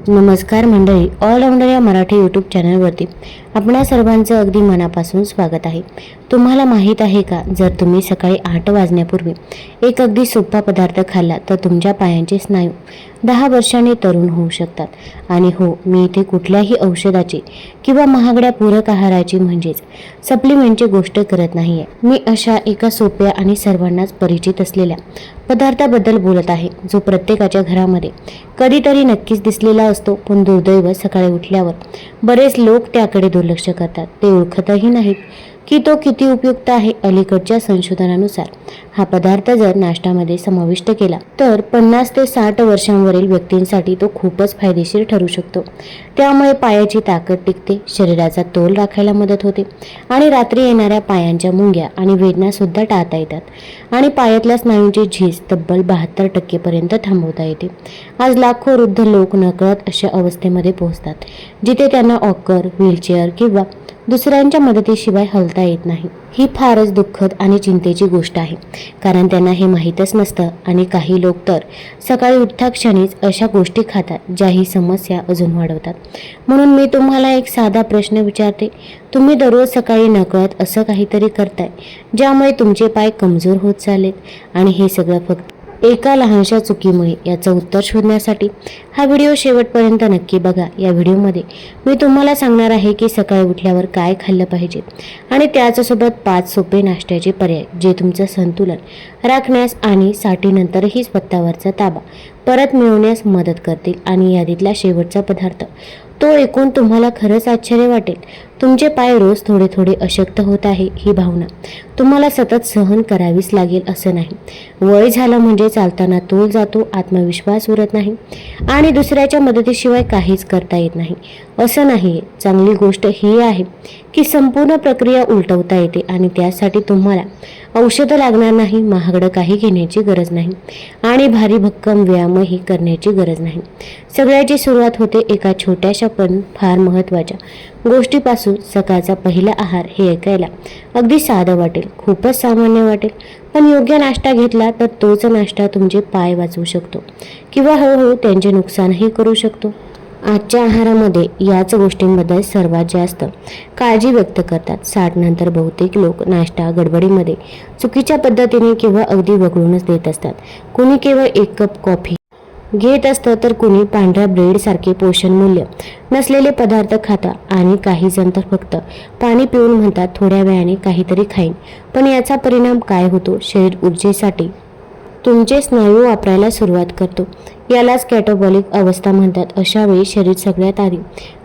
नमस्कार मंडळी, ऑलराऊंडर या मराठी यूट्यूब चॅनलवरती आपणा सर्वांचं अगदी मनापासून स्वागत आहे. तुम्हाला माहीत आहे का, जर तुम्ही सकाळी 8 वाजण्यापूर्वी एक अगदी सोपा पदार्थ खाल्ला तर तुमच्या पायांचे स्नायू 10 वर्षांनी तरुण होऊ शकतात. आणि हो, मी इथे कुठल्याही औषधाची किंवा महागड्या पूरक आहाराची म्हणजेच सप्लिमेंटची गोष्ट करत नाही आहे. मी अशा एका सोप्या आणि सर्वांनाच परिचित असलेल्या पदार्थाबद्दल बोलत आहे, जो प्रत्येकाच्या घरामध्ये कधीतरी नक्कीच दिसलेला असतो. पण दुर्दैव सकाळी उठल्यावर बरेच लोक त्याकडे दुर्लक्ष करतात. ते ओळखतही नाहीत की तो किती उपयुक्त आहे. अलीकडच्या संशोधनानुसार हा पदार्थ जर नाश्त्यामध्ये समाविष्ट केला तर 50 ते 60 वर्षांवरील व्यक्तींसाठी तो खूपच फायदेशीर ठरू शकतो. त्यामुळे पायाची ताकद टिकते, शरीराचा तोल राखायला मदत होते आणि रात्री येणाऱ्या पायांच्या मुंग्या आणि वेदना सुद्धा टाळता येतात आणि पायातल्या स्नायूंची झीज तब्बल 72% पर्यंत थांबवता येते. आज लाखो वृद्ध लोक नकळत अशा अवस्थेमध्ये पोहोचतात जिथे त्यांना वॉकर, व्हीलचेअर किंवा दुसऱ्यांच्या मदतीशिवाय हलता येत नाही. ही फारच दुःखद आणि चिंतेची गोष्ट आहे, कारण त्यांना हे माहीतच नसतं. आणि काही लोक तर सकाळी उठता क्षणीच अशा गोष्टी खातात ज्या ही समस्या अजून वाढवतात. म्हणून मी तुम्हाला एक साधा प्रश्न विचारते, तुम्ही दररोज सकाळी नकळत असं काहीतरी करताय ज्यामुळे तुमचे पाय कमजोर होत चाललेत आणि हे सगळं फक्त एका लहानशा चुकीमुळे? याचं उत्तर शोधण्यासाठी हा व्हिडिओ शेवटपर्यंत नक्की बघा. या व्हिडिओमध्ये मी तुम्हाला सांगणार आहे की सकाळी उठल्यावर काय खाल्लं पाहिजे आणि त्याच्यासोबत 5 सोपे नाश्त्याचे पर्याय जे तुमचं संतुलन राखण्यास आणि साठीनंतरही स्वतःवरचा ताबा परत मिळवण्यास मदत करतील. आणि यादीतला शेवटचा पदार्थ तो ऐकून तुम्हाला खरंच आश्चर्य वाटेल. तुमचे पाय रोज थोडे थोडे अशक्त होत आहे ही भावना तुम्हाला सतत सहन करावीच लागेल असं नाही. वय झालं म्हणजे चालताना तोल जातो, आत्मविश्वास उरत नाही आणि दुसऱ्याच्या मदतीशिवाय काहीच करता येत नाही असं नाही. चांगली गोष्ट ही आहे की संपूर्ण प्रक्रिया उलटवता येते आणि त्यासाठी तुम्हाला औषधं लागणार नाही, महागडं काही घेण्याची गरज नाही आणि भारी भक्कम व्यायामही करण्याची गरज नाही. सगळ्याची सुरुवात होते एका छोट्याशा पण फार महत्त्वाच्या गोष्टीपासून. सकाळचा पहिला आहार हे ऐकायला अगदी साधं वाटेल, खूपच सामान्य वाटेल, पण योग्य नाश्ता घेतला तर तोच नाश्ता तुमचे पाय वाचवू शकतो किंवा हळूहळू त्यांचे नुकसानही करू शकतो. आजच्या आहारामध्ये याच गोष्टींबद्दल सर्वात जास्त काळजी व्यक्त करतात. 60 नंतर बहुतेक लोक नाश्ता गडबडीमध्ये चुकीच्या पद्धतीने किंवा अगदी वगळूनच देत असतात. कुणी केवळ 1 कप कॉफी घेत असतं तर कुणी पांढऱ्या ब्रेड सारखे पोषण मूल्य नसलेले पदार्थ खाता आणि काही जण तर फक्त पाणी पिऊन म्हणतात थोड्या वेळाने काहीतरी खाईन. पण याचा परिणाम काय होतो? शरीर ऊर्जेसाठी तुमचे स्नायू वापरायला सुरुवात करतो. यालाच कॅटाबॉलिक अवस्था म्हणतात. अशा वेळी शरीर सगळ्यात आधी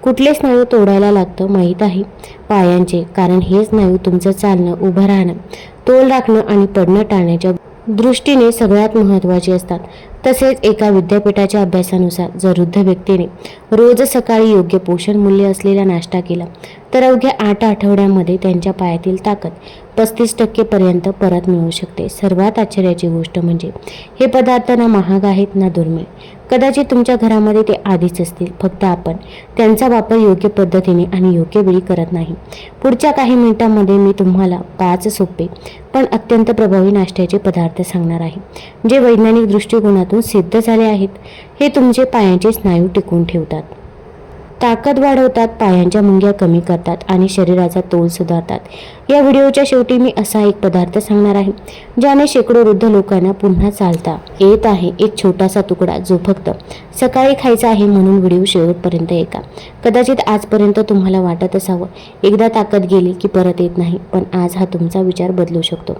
कुठले स्नायू तोडायला लागतं माहीत आहे? पायांचे. कारण हे स्नायू तुमचं चालणं, उभं राहणं, तोल राखणं आणि पडणं टाळण्याच्या दृष्टीने सगळ्यात महत्त्वाचे असतात. तसेच एका विद्यापीठाच्या अभ्यासानुसार जर वृद्ध व्यक्तीने रोज सकाळी योग्य पोषण मूल्य असलेला नाश्ता केला तर अवघ्या 8 आठवड्यांमध्ये त्यांच्या पायातील ताकद 35% पर्यंत परत मिळू शकते. सर्वात आश्चर्याची गोष्ट म्हणजे हे पदार्थ ना महाग आहेत ना दुर्मिळ. कदाचित तुमच्या घरामध्ये ते आधीच असतील, फक्त आपण त्यांचा वापर योग्य पद्धतीने आणि योग्य वेळी करत नाही. पुढच्या काही मिनिटांमध्ये मी तुम्हाला 5 सोपे पण अत्यंत प्रभावी नाश्त्याचे पदार्थ सांगणार आहे, जे वैज्ञानिक दृष्टिकोनातून सिद्ध झाले आहेत. हे तुमचे पायांचे स्नायू टिकवून ठेवतात, ताकद वाढवतात, पायांच्या मुंग्या कमी करतात आणि शरीराचा तोल सुधारतात. या व्हिडिओच्या शेवटी मी असा एक पदार्थ सांगणार आहे ज्याने शेकडो वृद्ध लोकांना पुन्हा चालता येत आहे. एक छोटासा तुकडा जो फक्त सकाळी खायचा आहे. म्हणून व्हिडिओ शेवटपर्यंत ऐका. कदाचित आजपर्यंत तुम्हाला वाटत असावं एकदा ताकद गेली की परत येत नाही, पण आज हा तुमचा विचार बदलू शकतो.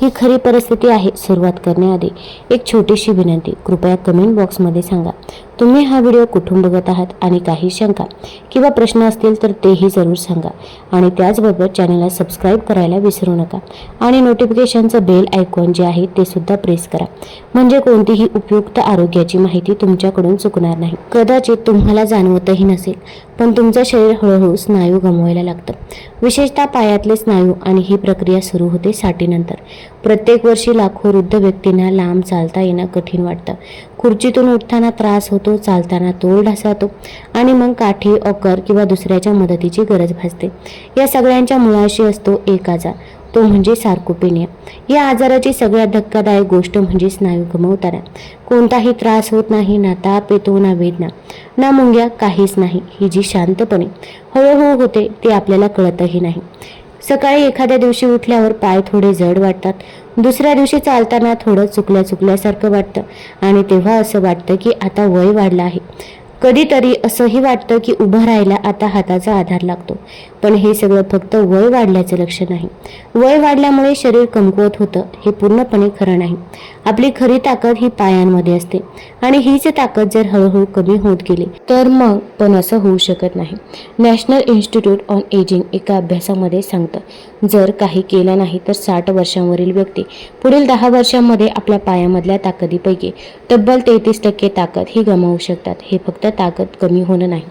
ही खरी परिस्थिती आहे. सुरुवात करण्याआधी एक छोटीशी विनंती, कृपया कमेंट बॉक्समध्ये सांगा तुम्ही हा व्हिडिओ कुठून बघत आहात आणि काही शंका किंवा प्रश्न असतील तर तेही जरूर सांगा. आणि त्याचबरोबर चॅनलला सबस्क्राईब करायला विसरू नका आणि नोटिफिकेशनचं बेल आयकॉन जे आहे ते सुद्धा प्रेस करा, म्हणजे कोणतीही उपयुक्त आरोग्याची माहिती तुमच्याकडून चुकणार नाही. कदाचित तुम्हाला जाणवतही नसेल, पण तुमचं शरीर हळूहळू स्नायू गमवायला लागतं, विशेषतः पायातले स्नायू. आणि ही प्रक्रिया सुरू होते साठीनंतर. प्रत्येक वर्षी लाखो वृद्ध व्यक्तींना लांब चालता येणं कठीण वाटतं. खुर्चीतून उठताना त्रास होतो, चालताना तोल ढासळतो आणि मग काठी, वॉकर किंवा दुसऱ्याच्या मदतीची गरज भासते. या सगळ्यांच्या मुळाशी असतो एक आजार, तो म्हणजे सार्कोपेनिया. या आजाराची सगळ्यात धक्कादायक गोष्ट म्हणजे स्नायू गमावताना कोणताही त्रास होत नाही, ना ताप येतो, ना वेदना, ना मुंग्या, काहीच नाही. ही जी शांतपणे हळूहळू होते ते आपल्याला कळतही नाही. सकाळी एखाद्या दिवशी उठल्यावर पाय थोडे जड वाटतात, दुसऱ्या दिवशी चालताना थोडं चुकल्यासारखं वाटतं आणि तेव्हा असं वाटतं की आता वय वाढलं आहे. कधीतरी असंही वाटतं की उभं राहायला आता हाताचा आधार लागतो. पण हे सगळं फक्त वय वाढल्याचं लक्षण आहे. वय वाढल्यामुळे शरीर कमकुवत होतं हे पूर्णपणे खरं नाही. आपली खरी ताकद ही पायांमध्ये असते आणि हीच ताकद जर हळूहळू कमी होत गेली तर मग पण असं होऊ शकत नाही. नॅशनल इन्स्टिट्यूट ऑन एजिंग एका अभ्यासामध्ये सांगतं, जर काही केलं नाही तर 60 वर्षांवरील व्यक्ती पुढील 10 वर्षांमध्ये आपल्या पायामधल्या ताकदीपैकी तब्बल 33% ताकद ही गमावू शकतात. हे फक्त ताकद कमी होणं नाही.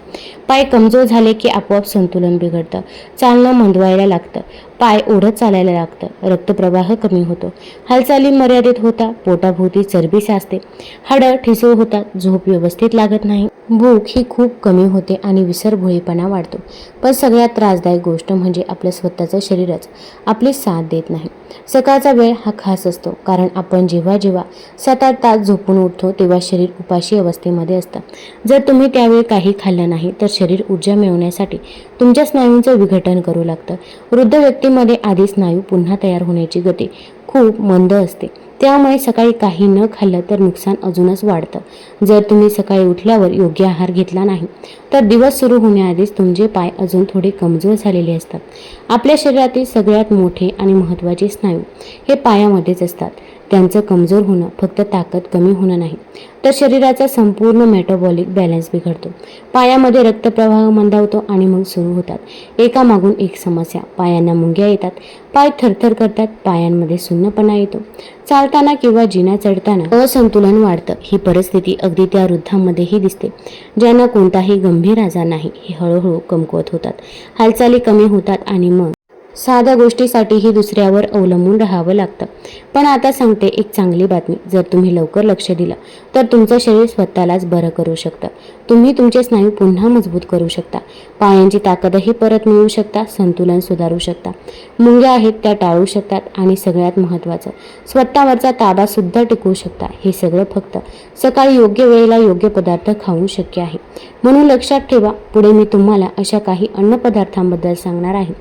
पाय कमजोर झाले की आपोआप संतुलन बिघडतं, चालणं मंदवायला लागतं, पाय ओढत चालायला लागतं, रक्तप्रवाह कमी होतो, हालचाली मर्यादित होता, पोटाभोवती चरबी साचते, हाडं ठिसूळ होतात, झोप व्यवस्थित लागत नाही, भूक ही खूप कमी होते आणि विसरभोळेपणा वाढतो. पण सगळ्यात त्रासदायक गोष्ट म्हणजे आपलं स्वतःचं शरीरच आपली साथ देत नाही. सकाळचा वेळ हा खास असतो, कारण आपण जेव्हा 7-8 तास झोपून उठतो तेव्हा शरीर उपाशी अवस्थेमध्ये असतं. जर तुम्ही त्यावेळी काही खाल्लं नाही तर शरीर ऊर्जा मिळवण्यासाठी तुमच्या स्नायूंचं विघटन करू लागतं. वृद्ध व्यक्तीमध्ये आधी स्नायू पुन्हा तयार होण्याची गती खूप मंद असते, त्यामुळे सकाळी काही न खाल्लं तर नुकसान अजूनच वाढतं. जर तुम्ही सकाळी उठल्यावर योग्य आहार घेतला नाही तर दिवस सुरू होण्याआधीच तुमचे पाय अजून थोडे कमजोर झालेले असतात. आपल्या शरीरातील सगळ्यात मोठे आणि महत्त्वाचे स्नायू हे पायामध्येच असतात. त्यांचं कमजोर होणं फक्त ताकद कमी होणं नाही, तर शरीराचा संपूर्ण मेटाबॉलिक बॅलन्स बिघडतो. पायामध्ये रक्तप्रवाह मंदावतो आणि मग सुरू होतात एकामागून एक समस्या. पायांना मुंग्या येतात, पाय थरथर करतात, पायांमध्ये सुन्नपणा येतो, चालताना किंवा जिना चढताना असंतुलन वाढतं. ही परिस्थिती अगदी त्या वृद्धांमध्येही दिसते ज्यांना कोणताही गंभीर आजार नाही. हे हळूहळू कमकुवत होतात, हालचाली कमी होतात आणि मग साध्या गोष्टीसाठीही दुसऱ्यावर अवलंबून राहावं लागतं. पण आता सांगते एक चांगली बातमी, जर तुम्ही लवकर लक्ष दिलं तर तुमचं शरीर स्वतःलाच बरं करू शकतं. तुम्ही तुमचे स्नायू पुन्हा मजबूत करू शकता, पायांची ताकदही परत मिळवू शकता, संतुलन सुधारू शकता, मुंग्या आहेत त्या टाळू शकतात आणि सगळ्यात महत्त्वाचं स्वतःवरचा ताबा सुद्धा टिकवू शकता. हे सगळं फक्त सकाळी योग्य वेळेला योग्य पदार्थ खाऊन शक्य आहे. म्हणून लक्षात ठेवा, पुढे मी तुम्हाला अशा काही अन्नपदार्थांबद्दल सांगणार आहे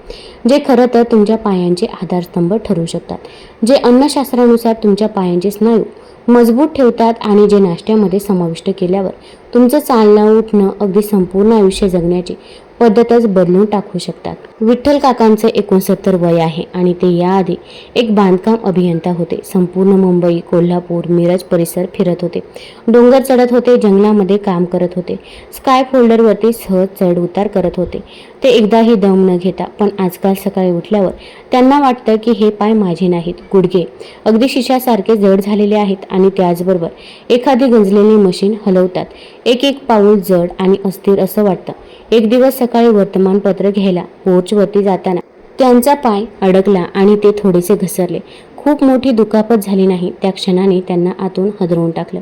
जे खरं तर तुमच्या पायांचे आधारस्तंभ ठरू शकतात, जे अन्नशास्त्रानुसार तुमच्या पायांचे स्नायू मजबूत ठेवतात आणि जे नाश्त्यामध्ये समाविष्ट केल्यावर तुमचं चालणं उठणं अगदी संपूर्ण आयुष्य जगण्याची पद्धतच बदलून टाकू शकतात. विठ्ठल काकांचं 69 वय आहे आणि ते याआधी एक बांधकाम अभियंता होते. संपूर्ण मुंबई, कोल्हापूर, मिरज परिसर फिरत होते, डोंगर चढत होते, जंगलामध्ये काम करत होते, स्काय फोल्डरवरती सहज चढ उतार करत होते. ते एकदाही दम न घेता. पण आजकाल सकाळी उठल्यावर त्यांना वाटतं की हे पाय माझे नाहीत, गुडघे अगदी शिशासारखे जड झालेले आहेत आणि त्याचबरोबर एखादी गंजलेली मशीन हलवतात. एक एक पाऊल जड आणि अस्थिर असं वाटतं. एक दिवस सकाळी वर्तमानपत्र घ्यायला पोर्चवरती जाताना त्यांचा पाय अडकला आणि ते थोडेसे घसरले. खूप मोठी दुखापत झाली नाही, त्या क्षणाने त्यांना आतून हादरवून टाकलं.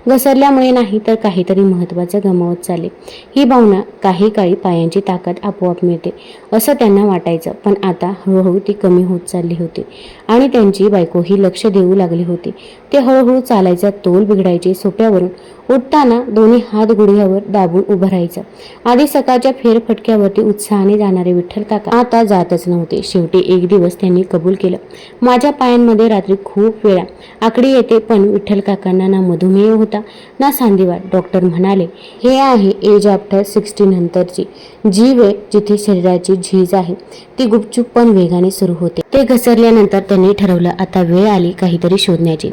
घसरल्यामुळे नाही तर काहीतरी महत्त्वाचं गमावत चालले. ही भावना काही काळी पायांची ताकद आपोआप मिळते असं त्यांना वाटायचं, पण आता हळूहळू ती कमी होत चालली होती आणि त्यांची बायकोही लक्ष देऊ लागली होती. ते हळूहळू चालायचा तोल बिघडायचे, सोप्यावरून उठताना दोन्ही हात गुडघ्यावर दाबून उभं राहायचं. आधी सकाळच्या फेरफटक्यावरती उत्साहाने जाणारे विठ्ठल काका आता जातच नव्हते. शेवटी एक दिवस त्यांनी कबूल केलं, माझ्या पायांमध्ये रात्री खूप वेळा आकडी येते. पण विठ्ठल काकांना ना मधुमेह होता ना सांधीवात. डॉक्टर म्हणाले, हे आहे एज आफ्टर 60 नंतरची जी वेळ जिथे शरीराची झीज आहे ती गुपचूप पण वेगाने सुरू होते. ते घसरल्यानंतर त्यांनी ठरवलं आता वेळ आली काहीतरी शोधण्याची.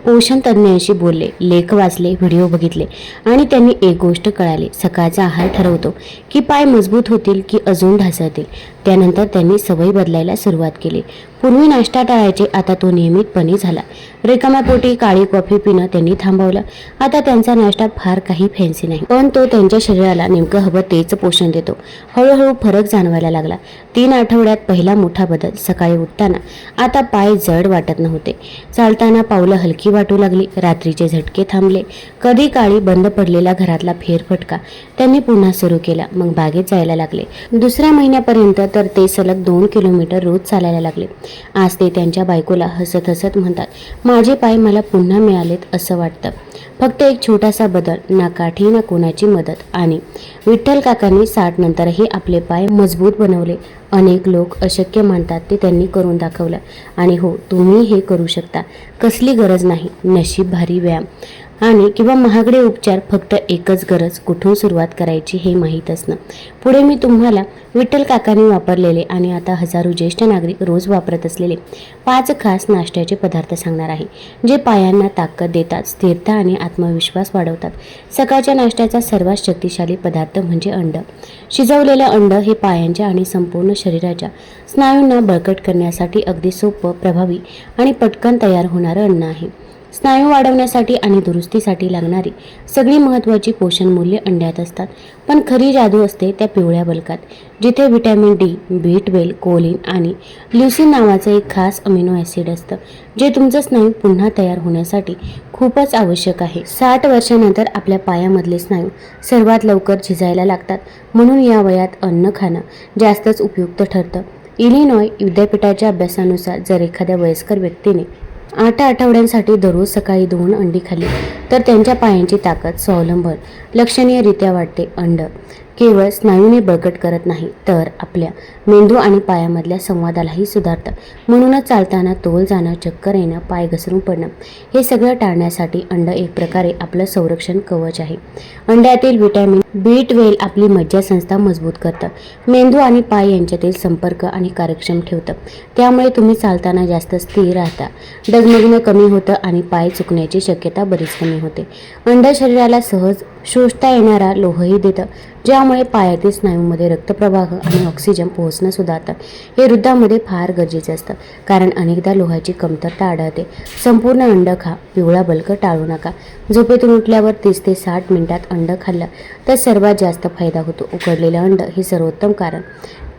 पोषण तज्ज्ञांशी बोलले, लेख वाचले, व्हिडिओ बघितले आणि त्यांनी एक गोष्ट कळाली, सकाळचा आहार ठरवतो की पाय मजबूत होतील की अजून ढासळतील. त्यानंतर त्यांनी सवय बदलायला सुरुवात केली. पूर्वी नाश्ता टाळायचे, आता तो नियमितपणे झाला. रिकाम्या पोटी काळी कॉफी पिणं त्यांनी थांबवलं. आता त्यांचा नाश्ता फार काही फॅन्सी नाही, पण तो त्यांच्या शरीराला नेमकं हवं तेच पोषण देतो. हळूहळू फरक जाणवायला लागला. 3 आठवड्यात पहिला मोठा बदल. सकाळी उठताना आता पाय जड वाटत नव्हते, चालताना पावलं हलकी वाटू लागली, रात्रीचे झटके थांबले, कधी काळी बंद पडलेला घरातला फेरफटका त्यांनी पुन्हा सुरू केला. मग बागेत जायला लागले. दुसऱ्या महिन्यापर्यंत तर ते सलग 2 किलोमीटर रोज चालायला लागले. आज ते त्यांच्या बायकोला हसत हसत म्हणतात, माझे पाय मला पुन्हा मिळालेत असं वाटतं. फक्त एक छोटासा बदल, ना काठी ना कोणाची मदत. आणि विठ्ठल काकांनी 60 नंतरही आपले पाय मजबूत बनवले. अनेक लोक अशक्य मानतात ते त्यांनी करून दाखवलं. आणि हो, तुम्ही हे करू शकता. कसली गरज नाही नशीब भारी व्यायाम आणि किंवा महागडे उपचार, फक्त एकच गरज, कुठून सुरुवात करायची हे माहीत असणं. पुढे मी तुम्हाला विठ्ठल काकांनी वापरलेले आणि आता हजारो ज्येष्ठ नागरिक रोज वापरत असलेले 5 खास नाश्त्याचे पदार्थ सांगणार आहे, जे पायांना ताकद देतात, स्थिरता आणि आत्मविश्वास वाढवतात. सकाळच्या नाश्त्याचा सर्वात शक्तिशाली पदार्थ म्हणजे अंड. शिजवलेलं अंड हे पायांच्या आणि संपूर्ण शरीराच्या स्नायूंना बळकट करण्यासाठी अगदी सोपं, प्रभावी आणि पटकन तयार होणारं अन्न आहे. स्नायू वाढवण्यासाठी आणि दुरुस्तीसाठी लागणारी सगळी महत्त्वाची पोषण मूल्ये अंड्यात असतात. पण खरी जादू असते त्या पिवळ्या बलकात, जिथे व्हिटॅमिन डी, B12, कोलिन आणि ल्युसीन नावाचं एक खास अमिनो ॲसिड असतं, जे तुमचं स्नायू पुन्हा तयार होण्यासाठी खूपच आवश्यक आहे. 60 वर्षानंतर आपल्या पायामधले स्नायू सर्वात लवकर झिजायला लागतात. म्हणून या वयात अन्न खाणं जास्तच उपयुक्त ठरतं. इलिनॉय विद्यापीठाच्या अभ्यासानुसार जर एखाद्या वयस्कर व्यक्तीने 8 आठवड्यांसाठी दररोज सकाळी 2 अंडी खाल्ली तर त्यांच्या पायांची ताकद, स्वावलंबन लक्षणीयरित्या वाढते. अंड केवळ स्नायूने बळकट करत नाही, तर आपल्या मेंदू आणि पायामधल्या संवादालाही सुधारतं. म्हणूनच चालताना तोल जाणं, चक्कर येणं, पाय घसरून पडणं हे सगळं टाळण्यासाठी अंड एक प्रकारे आपलं संरक्षण कवच आहे. अंड्यातील व्हिटॅमिन B12 आपली मज्जासंस्था मजबूत करतं, मेंदू आणि पाय यांच्यातील संपर्क आणि कार्यक्षम ठेवतं. त्यामुळे तुम्ही चालताना जास्त स्थिर राहता, डगमगणं कमी होतं आणि पाय चुकण्याची शक्यता बरीच कमी होते. अंड शरीराला सहज शोषता येणारा लोहही देतं, ज्यामुळे पायातील स्नायूंमध्ये रक्तप्रवाह आणि ऑक्सिजन पोहोचणं सुधारतं. हे वृद्धांमध्ये फार गरजेचं असतं, कारण अनेकदा लोहाची कमतरता आढळते. संपूर्ण अंड खा, पिवळा बल्क टाळू नका. झोपेतून उठल्यावर 30 ते 60 मिनिटात अंड खाल्लं तर सर्वात जास्त फायदा होतो. उकडलेलं अंड हे सर्वोत्तम, कारण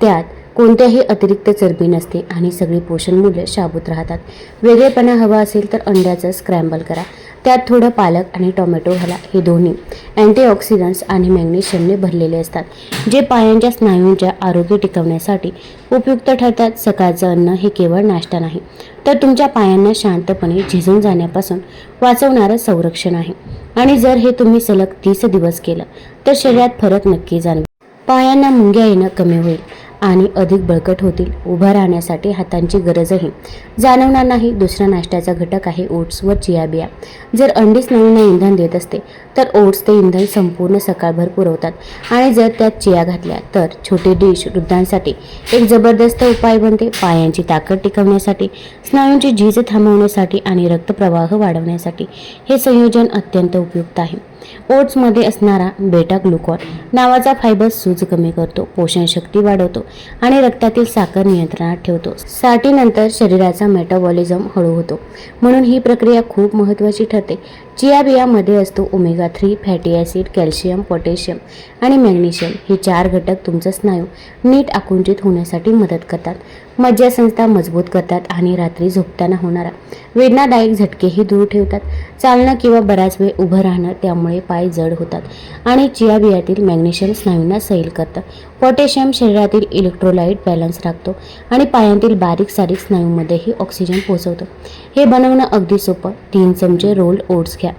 त्यात कोणत्याही अतिरिक्त चरबी नसते आणि सगळी पोषण मूल्य शाबूत राहतात. वेगळेपणा हवा असेल तर अंड्याचं स्क्रॅम्बल करा. त्यात थोडं पालक आणि टोमॅटो घाला. हे दोन्ही अँटीऑक्सिडंट्स आणि मॅग्नेशियमने भरलेले असतात, जे पायांच्या स्नायूंच्या आरोग्य टिकवण्यासाठी उपयुक्त ठरतात. सकाळचं अन्न हे केवळ नाश्ता नाही, तर तुमच्या पायांना शांतपणे झिजून जाण्यापासून वाचवणारं संरक्षण आहे. आणि जर हे तुम्ही सलग 30 दिवस केलं तर शरीरात फरक नक्की जाणवेल. पायांना मुंग्या येणं कमी होईल आणि अधिक बळकट होतील. उभं राहण्यासाठी हातांची गरजही जाणवणार नाही. दुसरा नाश्त्याचा घटक आहे ओट्स व चिया बिया. जर अंडी स्नायूंना इंधन देत असते तर ओट्स ते इंधन संपूर्ण सकाळभर पुरवतात. आणि जर त्यात चिया घातल्या तर छोटे डिश वृद्धांसाठी एक जबरदस्त उपाय बनते. पायांची ताकद टिकवण्यासाठी, स्नायूंची झीज थांबवण्यासाठी आणि रक्तप्रवाह वाढवण्यासाठी हे संयोजन अत्यंत उपयुक्त आहे. ओट्समध्ये असणारा बेटा ग्लुकॉन नावाचा फायबर सूज कमी करतो, पोषण शक्ती वाढवतो आणि रक्तातील साखर नियंत्रणात ठेवतो. 60 नंतर शरीराचा मेटाबॉलिझम हळू होतो, म्हणून ही प्रक्रिया खूप महत्त्वाची ठरते. चिया बियामध्ये असतो omega 3 fatty acid, calcium, potassium आणि मॅग्नेशियम. हे 4 घटक तुमचं स्नायू नीट आकुंचित होण्यासाठी मदत करतात, मज्जासंस्था मजबूत करतात आणि रात्री झोपताना होणारा वेदनादायक झटकेही दूर ठेवतात. चालणं किंवा बराच वेळ उभं राहणं त्यामुळे पाय जड होतात आणि चिया बियातील मॅग्नेशियम स्नायूंना सैल करतं. पोटॅशियम शरीरातील इलेक्ट्रोलाइट बॅलन्स राखतो आणि पायांतील बारीक सारीक स्नायूंमध्येही ऑक्सिजन पोहोचवतो. हे बनवणं अगदी सोपं. 3 चमचे रोल्ड ओट्स घ्या.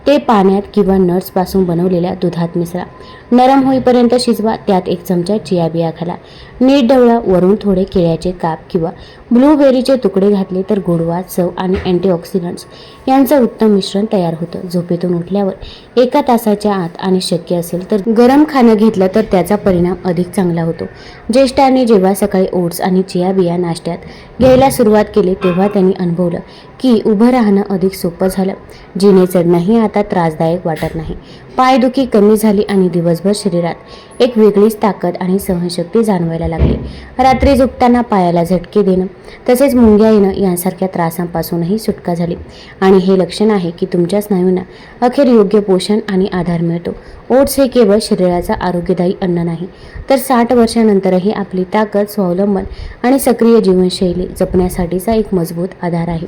ते पाण्यात किंवा नट्सपासून बनवलेल्या दुधात मिसळा. नरम होईपर्यंत शिजवा. त्यात 1 चमचा चिया बिया घाला. नीट ढवळा. वरून थोडे केळ्याचे काप किंवा ब्लूबेरीचे तुकडे घातले तर गोडवा, चव आणि अँटीऑक्सिडंट्स यांचं उत्तम मिश्रण तयार होतं. झोपेतून उठल्यावर 1 तासाच्या आत आणि शक्य असेल तर गरम खाणं घेतलं तर त्याचा परिणाम अधिक चांगला होतो. ज्येष्ठांनी जेव्हा सकाळी ओट्स आणि चिया बिया नाश्त्यात घ्यायला सुरुवात केली तेव्हा त्यांनी अनुभवलं की उभं राहणं अधिक सोपं झालं. जिने चढणंही आता त्रासदायक वाटत नाही. पायदुखी कमी झाली आणि दिवसभर शरीरात एक वेगळीच ताकद आणि सहनशक्ती जाणवायला लागली. रात्री झोपताना पायाला झटके देणं तसेच मुंग्या येणं यांसारख्या त्रासांपासूनही सुटका झाली. आणि हे लक्षण आहे की तुमच्या स्नायूंना अखेर योग्य पोषण आणि आधार मिळतो. ओट्स हे केवळ शरीराचा आरोग्यदायी अन्न नाही, तर 60 वर्षानंतरही आपली ताकद, स्वावलंबन आणि सक्रिय जीवनशैली जपण्यासाठीचा एक मजबूत आधार आहे.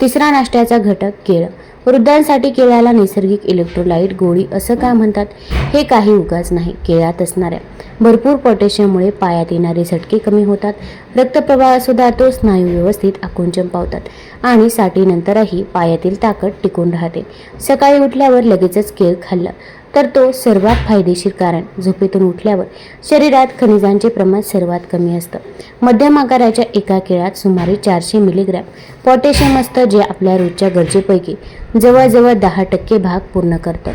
तिसरा नाश्त्याचा घटक केळं. वृद्धांसाठी केळ्याला नैसर्गिक इलेक्ट्रोलाइट गोळी असं का म्हणतात? हे काही उगाच नाही. केळ्यात असणाऱ्या भरपूर पोटॅशियममुळे पायात येणारे झटके कमी होतात, रक्तप्रवाह सुधारतो, स्नायू व्यवस्थित आकुंचन पावतात आणि साठीनंतरही पायातील ताकद टिकून राहते. सकाळी उठल्यावर लगेचच केळ खाल्लं तर तो सर्वात फायदेशीर, कारण झोपेतून उठल्यावर शरीरात खनिजांचे प्रमाण सर्वात कमी असतं. मध्यम आकाराच्या एका केळ्यात सुमारे 400 मिलीग्रॅम पोटॅशियम असतं, जे आपल्या रोजच्या गरजेपैकी जवळजवळ 10% भाग पूर्ण करतं.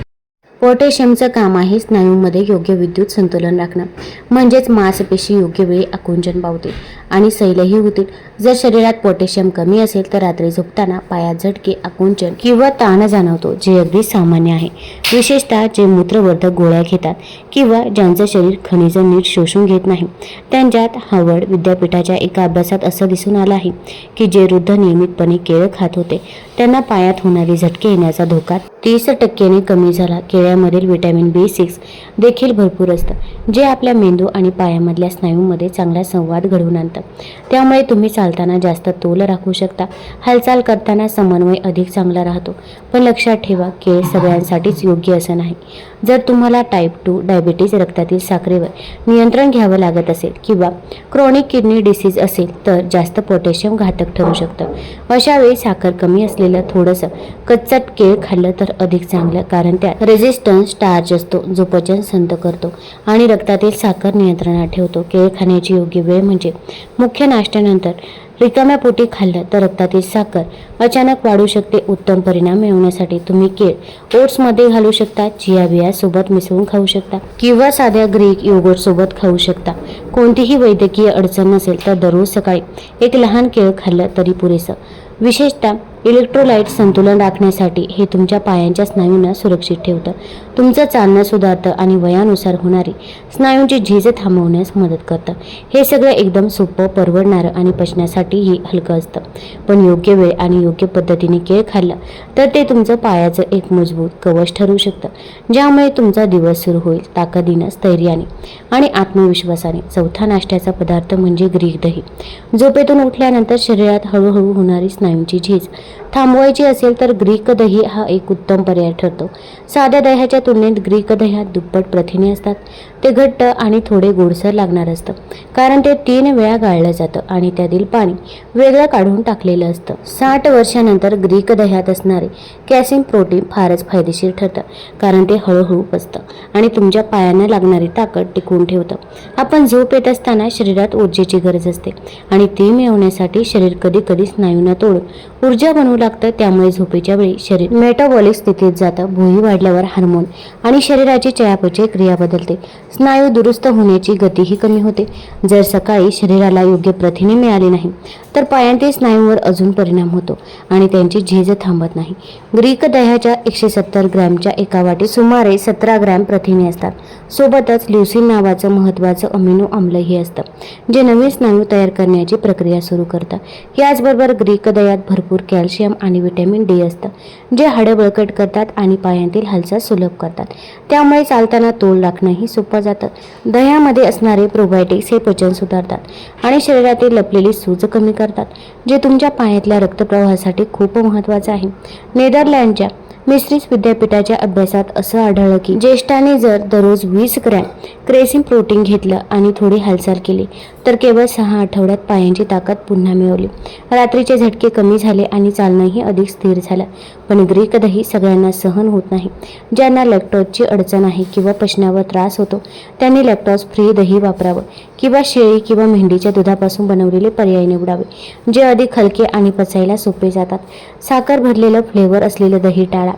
पोटॅशियमचं काम आहे स्नायूंमध्ये योग्य विद्युत संतुलन राखणं, म्हणजेच मांसपेशी योग्य वेळी आकुंचन पावतील आणि सैलही होतील. जर शरीरात पोटॅशियम कमी असेल तर रात्री झोपताना पायात झटके, आकुंचन किंवा ताण जाणवतो, जे अगदी सामान्य आहे. विशेषतः जे मूत्रवर्धक गोळ्या घेतात किंवा ज्यांचं शरीर खनिज नीट शोषून घेत नाही. त्यांच्यात हार्वर्ड विद्यापीठाच्या एका अभ्यासात असं दिसून आलं आहे की जे वृद्ध नियमितपणे केळं खात होते त्यांना पायात होणारे झटके येण्याचा धोका 30% कमी झाला. केळ्यामधील व्हिटॅमिन B6 देखील भरपूर असतं, जे आपल्या मेंदू आणि पायामधल्या स्नायूंमध्ये चांगला संवाद घडवून आणतं. त्यामुळे तुम्ही चालताना जास्त तोल राखू शकता. हालचाल करताना समन्वय अधिक चांगला राहतो. पण लक्षात ठेवा, केळ सगळ्यांसाठीच योग्य असं नाही. जर तुम्हाला टाईप 2 डायबिटीज, रक्तातील साखरेवर नियंत्रण घ्यावं लागत असेल किंवा क्रोनिक किडनी डिसीज असेल तर जास्त पोटॅशियम घातक ठरू शकतं. अशा वेळी साखर कमी असलेलं थोडंसं कच्चट केळ खाल्लं तर अधिक चांगलं, कारण त्यात रेझिस्टन्स स्टार्च असतो, जो पचन संथ करतो आणि रक्तातील साखर नियंत्रणात ठेवतो. केळ खाण्याची योग्य वेळ म्हणजे मुख्य नाश्त्यानंतर. रिकाम्या पोटी खाल्लं तर रक्तातील साखर अचानक वाढू शकते. उत्तम परिणाम मिळवण्यासाठी तुम्ही केळ ओट्समध्ये घालू शकता, चिया बिया सोबत मिसळून खाऊ शकता किंवा साध्या ग्रीक योगर्ट सोबत खाऊ शकता. कोणतीही वैद्यकीय अडचण नसेल तर दररोज सकाळी एक लहान केळ खाल्लं तरी पुरेसं. विशेषतः इलेक्ट्रोलाइट संतुलन राखण्यासाठी हे तुमच्या पायांच्या स्नायूंना सुरक्षित ठेवतं, तुमचं चालणं सुधारतं आणि वयानुसार होणारी स्नायूंची झीज थांबवण्यास मदत करतं. हे सगळं एकदम सोपं, परवडणारं आणि पचण्यासाठीही हलकं असतं. पण योग्य वेळ आणि योग्य पद्धतीने केळ खाल्लं तर ते तुमचं पायाचं एक मजबूत कवच ठरू शकतं, ज्यामुळे तुमचा दिवस सुरू होईल ताकदीनं, स्थैर्याने आणि आत्मविश्वासाने. चौथा नाश्त्याचा पदार्थ म्हणजे ग्रीक दही. झोपेतून उठल्यानंतर शरीरात हळूहळू होणारी स्नायूंची झीज थांबवायची असेल तर ग्रीक दही हा एक उत्तम पर्याय ठरतो. साध्या दह्याच्या तुलनेत ग्रीक दह्यात दुप्पट प्रथिने असतात. ते घट्ट आणि थोडे गोडसर लागणार असतं, कारण ते 3 वेळा गाळलं जातं आणि त्यातील पाणी वेगळं काढून टाकलेलं असतं. 60 वर्षानंतर ग्रीक दह्यात असणारे कॅल्शियम प्रोटीन फारच फायदेशीर ठरतं, कारण ते हळूहळू पचतं आणि तुमच्या पायांना लागणारी ताकद टिकवून ठेवतं. आपण झोप येत असताना शरीरात ऊर्जेची गरज असते आणि ती मिळवण्यासाठी शरीर कधी कधी स्नायूंना तोडून ऊर्जा बनवू लागतं. त्यामुळे झोपेच्या वेळी शरीर मेटाबॉलिक स्थितीत जातं. भुई वाढल्यावर हार्मोन आणि शरीराची चयापचय क्रिया बदलते. स्नायू दुरुस्त होण्याची गतीही कमी होते. जर सकाळी शरीराला योग्य प्रथिने मिळाली नाही तर पायांतील स्नायूंवर अजून परिणाम होतो आणि त्यांची झीज थांबत नाही. ग्रीक दह्याच्या 170 ग्रॅमच्या एका वाटीत सुमारे 17 ग्रॅम प्रथिने असतात. सोबतच ल्युसीन नावाचं महत्त्वाचं अमिनो आम्लही असतं, जे नवीन स्नायू तयार करण्याची प्रक्रिया सुरू करतं. याचबरोबर ग्रीक दह्यात भरपूर कॅल्शियम आणि व्हिटॅमिन D असतं, जे हाडं बळकट करतात आणि पायांतील हालचाल सुलभ करतात. त्यामुळे चालताना तोल राखणंही सोपं जातं. दह्यामध्ये असणारे प्रोबायोटिक्स हे पचन सुधारतात आणि शरीरातील लपलेली सूज कमी करतात, जे तुमच्या पायातल्या रक्तप्रवाहासाठी खूप महत्त्वाचं आहे. नेदरलँडच्या मिस्ट्रिस विद्यापीठाच्या अभ्यासात असं आढळलं की ज्येष्ठांनी जर दररोज 20 ग्रॅम क्रेसिन प्रोटीन घेतलं आणि थोडी हालचाल केली तर केवळ 6 आठवड्यात पायांची ताकद पुन्हा मिळवली. रात्रीचे झटके कमी झाले आणि चालणंही अधिक स्थिर झालं. पण ग्रीक दही सगळ्यांना सहन होत नाही. ज्यांना लॅक्टोजची अडचण आहे किंवा पचनावर त्रास होतो त्यांनी लॅक्टोज फ्री दही वापरावं किंवा शेळी किंवा मेंढीच्या दुधापासून बनवलेले पर्याय निवडावे, जे अधिक हलके आणि पचायला सोपे जातात. साखर भरलेलं फ्लेवर असलेलं दही टाळा.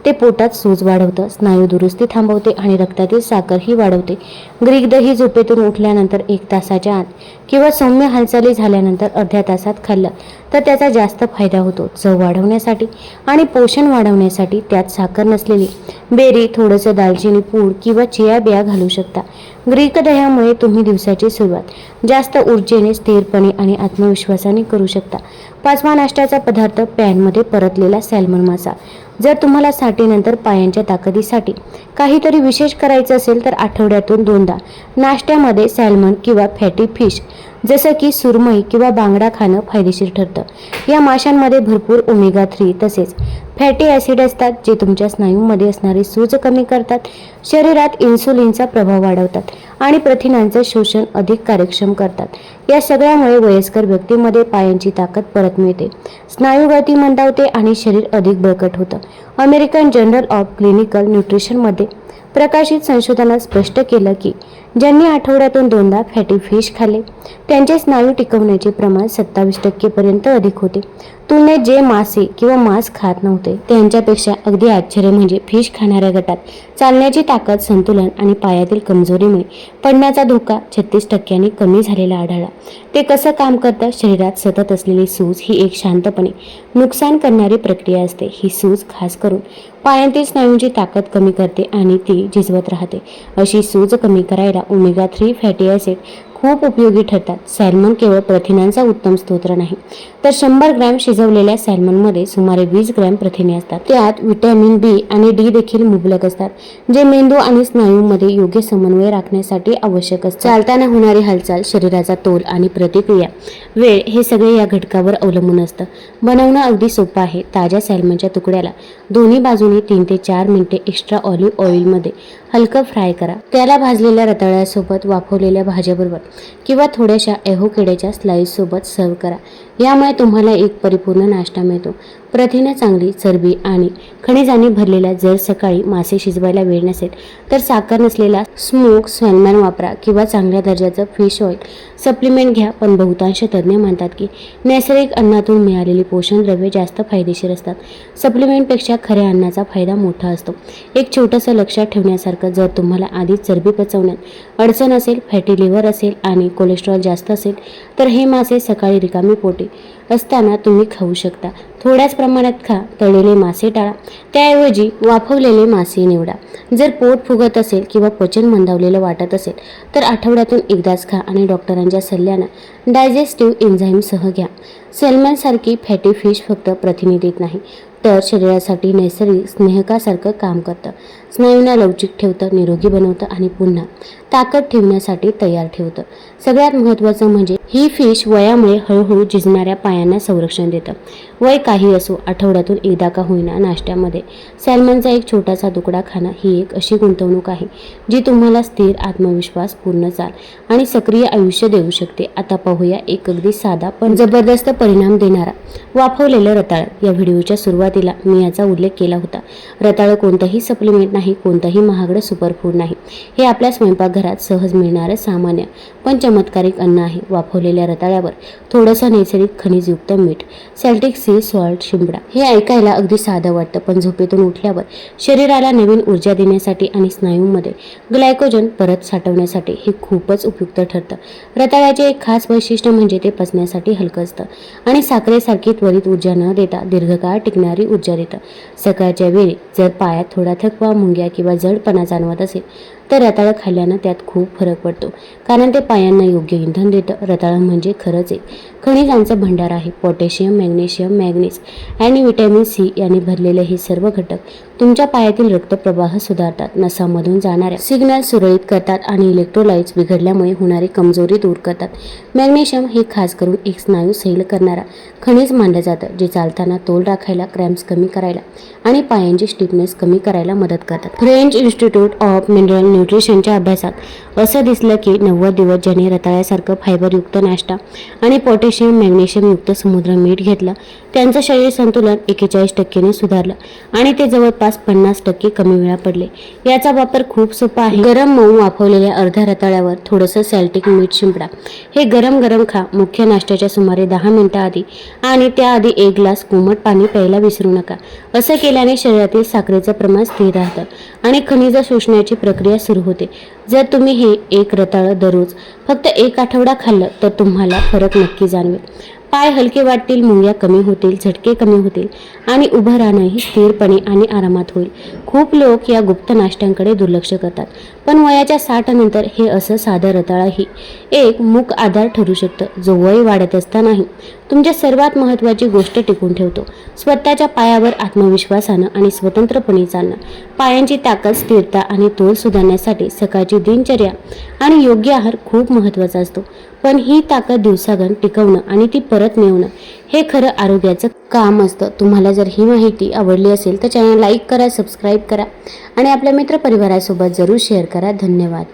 ते पोटात सूज वाढवतं, स्नायू दुरुस्ती थांबवते आणि रक्तातील साखरही वाढवते. ग्रीक दही झोपेतून उठल्यानंतर 1 तासाच्या आत किंवा सौम्य हालचाली झाल्यानंतर अर्ध्या तासात खाल्लं तर त्याचा जास्त फायदा होतो. चव वाढवण्यासाठी आणि पोषण वाढवण्यासाठी त्यात साखर नसलेली बेरी, थोडंसं दालचिनी पूड किंवा चिया बिया घालू शकता. ग्रीक दह्यामुळे तुम्ही दिवसाची सुरुवात जास्त ऊर्जेने, स्थिरपणे आणि आत्मविश्वासाने करू शकता. 5वा नाश्त्याचा पदार्थ पॅनमध्ये परतलेला सॅल्मन मासा. जर तुम्हाला साठीनंतर पायांच्या ताकदीसाठी काहीतरी विशेष करायचं असेल तर आठवड्यातून 2दा नाश्त्यामध्ये सॅल्मन किंवा फॅटी फिश जसं की सुरमई किंवा बांगडा खाणं फायदेशीर ठरतं। या माशांमध्ये भरपूर ओमेगा 3 तसेच फॅटी ॲसिड असतात, जे तुमच्या स्नायूंमध्ये असणारी सूज कमी करतात, शरीरात इन्सुलिनचा प्रभाव वाढवतात आणि प्रथिनांचं शोषण अधिक कार्यक्षम करतात। या सगळ्यामुळे वयस्कर व्यक्तीमध्ये पायांची ताकद परत मिळते, स्नायू गती मंदावते आणि शरीर अधिक बळकट होतं। अमेरिकन जर्नल ऑफ क्लिनिकल न्यूट्रिशनमध्ये प्रकाशित संशोधनात स्पष्ट केलं की ज्यांनी आठवड्यातून 2दा फॅटी फिश खाल्ले त्यांचे स्नायू टिकवण्याचे प्रमाण 27% पर्यंत अधिक होते, तुलनेत जे मासे किंवा मांस खात नव्हते त्यांच्यापेक्षा। अगदी आश्चर्य म्हणजे फिश खाणाऱ्या गटात चालण्याची ताकद, संतुलन आणि पायातील कमजोरीमुळे पडण्याचा धोका 36% कमी झालेला आढळला। ते कसं काम करतं? शरीरात सतत असलेली सूज ही एक शांतपणे नुकसान करणारी प्रक्रिया असते। ही सूज खास करून पायांतील स्नायूंची ताकद कमी करते आणि ती झिजवत राहते। अशी सूज कमी करायला ओमेगा 3 फॅटी ॲसिड खूप उपयोगी ठरतात। सॅल्मन केवळ प्रथिनांचा उत्तम स्रोत नाही, तर 100 ग्रॅम शिजवलेल्या सॅल्मनमध्ये सुमारे 20 ग्रॅम प्रथिने असतात। त्यात व्हिटॅमिन बी आणि डी देखील मुबलक असतात, जे मेंदू आणि स्नायूंमध्ये योग्य समन्वय राखण्यासाठी आवश्यक असतात। चालताना होणारी हालचाल, शरीराचा तोल आणि प्रतिक्रिया वेळ हे सगळे या घटकावर अवलंबून असतं। बनवणं अगदी सोपं आहे। ताज्या सॅल्मनच्या तुकड्याला दोन्ही बाजूनी 3 ते 4 मिनिटे एक्स्ट्रा ऑलिव्ह ऑइलमध्ये हलकं फ्राय करा। त्याला भाजलेल्या रताळ्यासोबत, वाफवलेल्या भाज्याबरोबर किंवा थोड्याशा एव्होकॅडोच्या स्लाइससोबत सर्व्ह करा। यामुळे तुम्हाला एक परिपूर्ण नाश्ता मिळतो, प्रथिने चांगली, चरबी आणि खनिजांनी भरलेला। जर सकाळी मासे शिजवायला वेळ नसेल तर साखर नसलेला स्मोक सॅल्मन वापरा किंवा चांगल्या दर्जाचं फिश ऑइल सप्लिमेंट घ्या। पण बहुतांश तज्ज्ञ मानतात की नैसर्गिक अन्नातून मिळालेली पोषण द्रव्ये जास्त फायदेशीर असतात। सप्लिमेंटपेक्षा खऱ्या अन्नाचा फायदा मोठा असतो। एक छोटंसं लक्षात ठेवण्यासारखं, जर तुम्हाला आधीच चरबी पचवण्यात अडचण असेल, फॅटी लिव्हर असेल आणि कोलेस्ट्रॉल जास्त असेल तर हे मासे सकाळी रिकामी पोटी असताना तुम्ही खाऊ शकता। थोड्याच प्रमाणात खा। तळलेले मासे टाळा, त्याऐवजी वाफवलेले मासे निवडा। जर पोट फुगत असेल किंवा पचन मंदावलेलं वाटत असेल तर आठवड्यातून एकदाच खा आणि डॉक्टरांच्या सल्ल्यानं डायजेस्टिव्ह एन्झाईमसह घ्या। सॅल्मनसारखी फॅटी फिश फक्त प्रथिने देत नाही, तर शरीरासाठी नैसर्गिक स्नेहकासारखं काम करतं, स्नायूंना लवचिक ठेवतं, निरोगी बनवतं आणि पुन्हा ताकद ठेवण्यासाठी तयार ठेवतं। सगळ्यात महत्त्वाचं म्हणजे ही फिश वयामुळे हळूहळू झिजणाऱ्या पायांना संरक्षण देतं। वय काही असो, आठवड्यातून एकदा का होईना नाश्त्यामध्ये सॅल्मनचा एक छोटासा तुकडा खाणं ही एक अशी गुंतवणूक आहे जी तुम्हाला स्थिर, आत्मविश्वास, पूर्ण चाल आणि सक्रिय आयुष्य देऊ शकते। आता पाहूया एक अगदी साधा पण जबरदस्त परिणाम देणारा वाफवलेलं रताळं। या व्हिडिओच्या सुरुवातीला मी याचा उल्लेख केला होता। रताळं कोणतंही सप्लिमेंट नाही, कोणतंही महागडं सुपरफूड नाही, हे आपल्या स्वयंपाकघरात सहज मिळणारं सामान्य पण चमत्कारिक अन्न आहे। वाफवलेल्या रताळ्यावर थोडंसं नैसर्गिक खनिजयुक्त मीठ, सॅल्टिक सी सॉल्ट शिंपडा। हे ऐकायला अगदी साधं वाटतं, पण झोपेतून उठल्यावर शरीराला नवीन ऊर्जा देण्यासाठी आणि स्नायूंमध्ये ग्लायकोजन परत साठवण्यासाठी हे खूपच उपयुक्त ठरतं। रताळ्याचे एक खास वैशिष्ट्य म्हणजे ते पचण्यासाठी हलकं असतं आणि साखरेसारखी त्वरित ऊर्जा न देता दीर्घकाळ टिकणारी ऊर्जा देतं। सकाळच्या वेळी जर पायात थोडा थकवा, मुंग्या किंवा जडपणा जाणवत असेल तर रताळं खाल्ल्यानं त्यात खूप फरक पडतो, कारण ते पायांना योग्य इंधन देतं। रताळं म्हणजे खरंच एक खनिजांचं भंडार आहे। पोटॅशियम, मॅग्नेशियम, मॅंगनीज आणि व्हिटॅमिन सी यांनी भरलेले हे सर्व घटक तुमच्या पायातील रक्तप्रवाह सुधारतात, नसांमधून जाणाऱ्या सिग्नल सुरळीत करतात आणि इलेक्ट्रोलाइट्स बिघडल्यामुळे होणारी कमजोरी दूर करतात। मॅग्नेशियम हे खास करून एक स्नायू सैल करणारा खनिज मानलं जातं, जे चालताना तोल राखायला, क्रॅम्प्स कमी करायला आणि पायांची स्टिफनेस कमी करायला मदत करतात। फ्रेंच इन्स्टिट्यूट ऑफ मिनरल न्यूट्रिशनच्या अभ्यासात असं दिसलं की 90 दिवस ज्याने रताळ्यासारखं फायबरयुक्त नाश्ता आणि पोटॅशियम, मॅग्नेशियमयुक्त समुद्र मीठ घेतलं, त्यांचं शरीर संतुलन 41% सुधारलं आणि ते जवळपास 50% कमी वेळा पडले। याचा वापर खूप सोपा आहे। गरम मऊ वाफवलेल्या अर्ध्या रताळ्यावर थोडंसं सॅल्टिक मीठ शिंपडा। हे गरम गरम खा, मुख्य नाश्त्याच्या सुमारे 10 मिनिटांआधी आणि त्याआधी 1 ग्लास कोमट पाणी प्यायला विसरू नका। असं केल्याने शरीरातील साखरेचं प्रमाण स्थिर राहतं आणि खनिज शोषण्याची प्रक्रिया सुरू होते। जर तुम्ही हे एक रताळं दररोज फक्त 1 आठवडा खाल्लं तर तुम्हाला फरक नक्की जाणवेल। पाय हलके वाटतील, मुंग्या कमी होतील, झटके कमी होतील आणि उभं राहणंही स्थिरपणे आणि आरामात होईल। खूप लोक या गुप्त नाश्त्यांकडे दुर्लक्ष करतात, पण वयाच्या 60 नंतर हे असं साधं रताळंही एक मूक आधार ठरू शकतं, जो वय वाढत असतानाही तुमच्या सर्वात महत्त्वाची गोष्ट टिकून ठेवतो. स्वतःच्या पायावर आत्मविश्वासानं आणि स्वतंत्रपणे चालणं. पायांची ताकद, स्थिरता आणि तोल सुधारण्यासाठी सकाळची दिनचर्या आणि योग्य आहार खूप महत्त्वाचा असतो. पण ही ताकद दिवसागण टिकवणं आणि ती परत मिळवणं हे खरं आरोग्याचं काम असतं. तुम्हाला जर ही माहिती आवडली असेल तर चॅनल लाईक करा, सबस्क्राईब करा आणि आपल्या मित्रपरिवारासोबत जरूर शेअर करा. धन्यवाद.